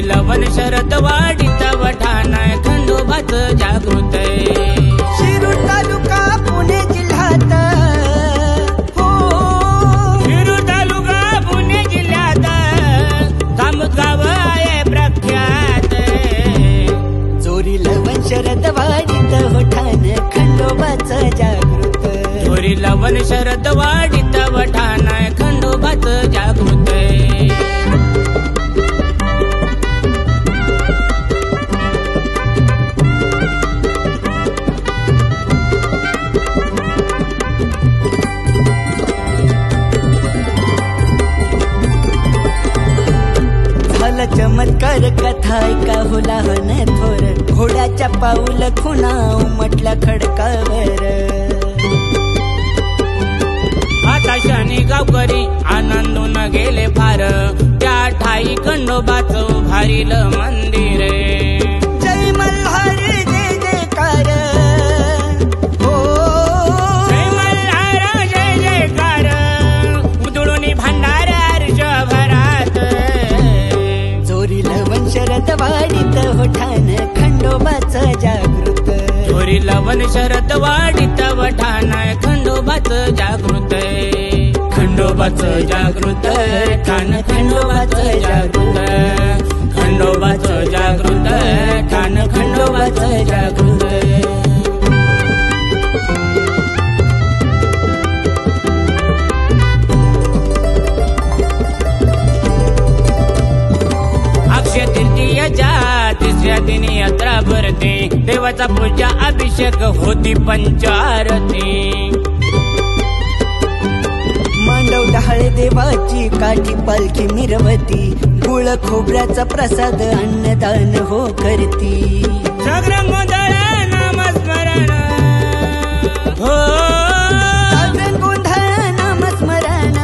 लवन शरद वाढीत वठाण खंडोबाच जागृत शिरूर तालुका पुणे जिल्ह्यात हो शिरूर तालुका पुणे जिल्ह्यात कामगाव आहे प्रख्यात चोरी लवन शरद वाढीत वठाण खंडोबाच जागृत चोरी लवन शरद वाढीत वठाण खंडोबाच जागृत चमत्कार कथा ऐका हो लहान थोर घोड्याच्या पाऊल खुणा उमटल्या खडकावर आकाशाने गावकरी आनंदून गेले फार त्या ठाई खंडोबाच भारील मंदिर जय मल्हार जय जयकार हो जय मल्हार जय जयकार उदळून भांडार अर्षभरात शरद वाढीत वठाण खंडोबाच जागृत चोरी लवन शरद वाढीत वठाण खंडोबाच जागृत खंडोबाच जागृत ठाण खंडोबाच जागृत खंडोबाच जागृत ठाण खंडोबाच जागृत तिसऱ्या दिनी यात्रा भरते देवाचा पूजा अभिषेक होती पंचारती मांडव डहाळे देवाची काठी पालखी मिरवती गुळ खोबऱ्याचा प्रसाद अन्नदान हो करती जागरण गोंधळ नामस्मरण हो जागरण गोंधळ नामस्मरण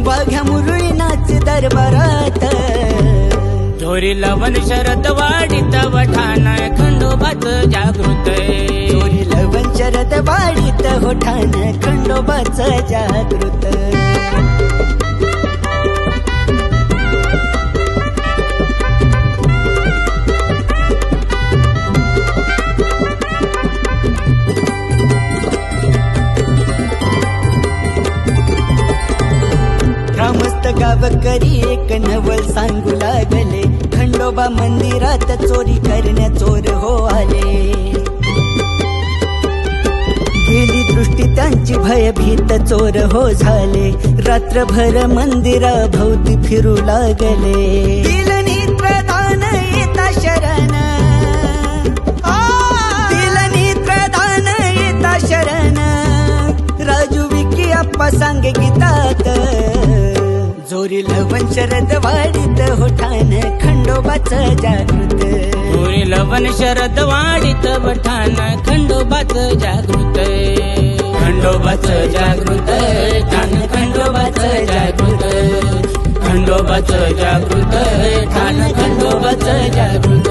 वाघ्या मुरळी नाच दरबारात चोरी लवन शरद वाढीत वठाण खंडोबाच जागृत चोरी लवन शरद वाढीत वठाण खंडोबाच जागृत ग्रामस्थ गावकरी एक नवल सांगू लागले खंडोबा मंदिरात चोरी करण्या चोर हो आले गेली दृष्टी त्यांची भयभीत चोर हो झाले रात्रभर मंदिरा भोवती फिरू लागले दिलनी प्रधान येता शरण दिलनी प्रधान येता शरण राजू विकी आप्पा सांगे गीतात चोरी लवन शरद वाढीत वठाण खंडोबाच जागृत चोरी लवन शरद वाढीत वठाण खंडोबाच जागृत खंडोबाच जागृत ठाण खंडोबाच जागृत खंडोबाच जागृत ठाण खंडोबाच जागृत